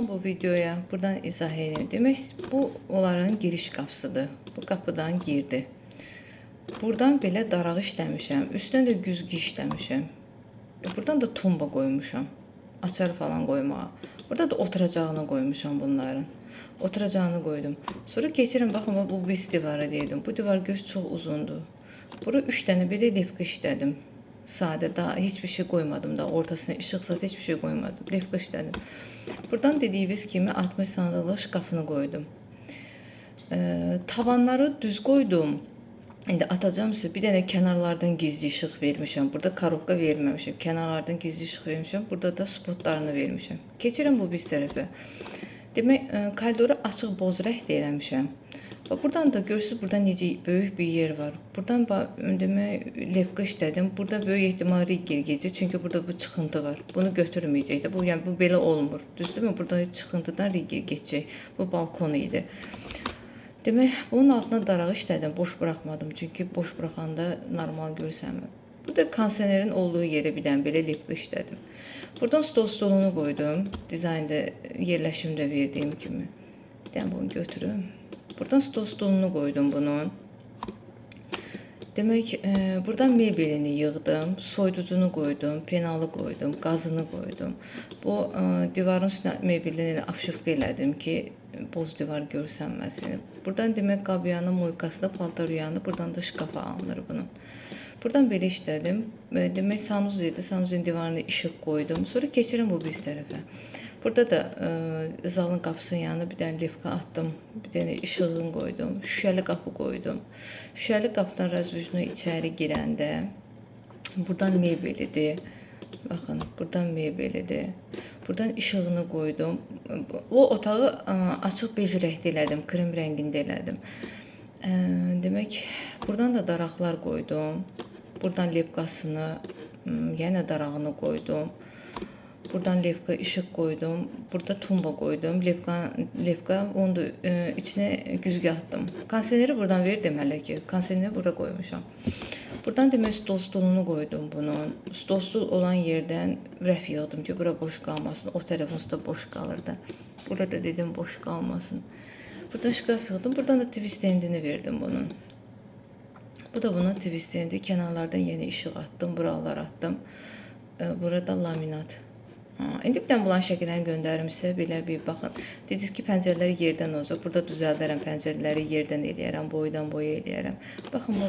baxın bu videoya. Buradan izah edeyim. Demək, bu onların giriş qapısıdır. Bu qapıdan girdi. Buradan belə darağı işləmişəm. Üstünə də güzgü işləmişəm. Buradan da tumba qoymuşam. Açar falan qoymağa. Burada da oturacağını qoymuşam bunların. Oturacağını qoydum. Sonra keçirəm, baxın, bu biz divarı deyildim. Bu divar göz çox uzundur. Bura 3 dənə belə lifqa işlədim. Sadə, daha hiçbir şey qoymadım da. Ortasına işıq zat hiçbir şey qoymadım. Lifqa işlədim. Buradan dediyiniz kimi 60 sandalıq şkafını qoydum. Tavanları düz qoydum. İndi atacağım sizə, bir dənə kənarlardan gizli işıq vermişəm. Burada korobka verməmişəm. Kənarlardan gizli işıq vermişəm. Burada da spotlarını vermişəm. Keçirəm bu biz tərəfə. Demək, koridoru açıq boz rəngdə eləmişəm. Buradan da görürsünüz, burada necə böyük bir yer var. Buradan demək, lifqa işlədim. Burada böyük ehtimal rigger gedəcək. Çünki burada bu çıxıntı var. Bunu götürməyəcək də. Yəni, bu belə olmur. Düzdürmü? Burada çıxıntıdan rigger gedəcək. Bu balkon idi. Demək, bunun altına darağı işlədim. Boş buraxmadım. Çünki boş buraxanda normal görsənmir. Burada kondisionerin olduğu yerə bir dənə belə lifqa işlədim. Buradan stolunu qoydum. Dizaynda yerləşimdə verdiyim kimi. Bir dənə bunu götürüm. Buradan stolunu qoydum bunun. Demək, buradan mebelini yığdım. Soyuducunu qoydum. Penalı qoydum. Qazını qoydum. Bu divarın üstünə mebelini afşifqa elədim ki, boz divar görsənməsin. Buradan demək, qabyanı, moykasını, paltaryanı, buradan da şkafa alınır bunun. Buradan belə işlədim. Demək, sanuz idi. Sanuzun divarına işıq qoydum. Sonra keçirəm bu biz tərəfə. Burada da zalın qapısının yanına bir dənə lifqa atdım. Bir dənə işığını qoydum. Şüşəli qapı qoydum. Şüşəli qapıdan razvujnu içəri girəndə buradan mebelidir. Baxın, buradan mebelidir. Buradan işığını qoydum. O otağı açıq bej rəngdə elədim. Krem rəngində elədim. Demək, buradan da daraqlar qoydum. Buradan lifqasını, yenə darağını qoydum. Buradan lifqa işıq qoydum. Burada tumba qoydum. Lifqa, onu da içine güzgü atdım. Kondisioneri buradan verdim hələ ki. Kondisioneri burada qoymuşam. Buradan demək, stolunu qoydum bunun. Stol olan yerdən rəf yığdım ki, bura boş qalmasın. O tərəfiniz də boş qalırdı. Burada dedim, boş qalmasın. Buradan şkaf yığdım. Buradan da TV stendini verdim bunun. Bu da bunun TV stendi. Kənarlardan yeni işıq attım. Buralar attım. Burada laminat. İndi bir dənə bulan şəkillərini göndərim sizə. Belə bir baxın. Dediniz ki, pəncərələri yerdən olacaq. Burada düzəldərəm, pəncərələri yerdən eləyərəm, boydan boya eləyərəm. Baxın.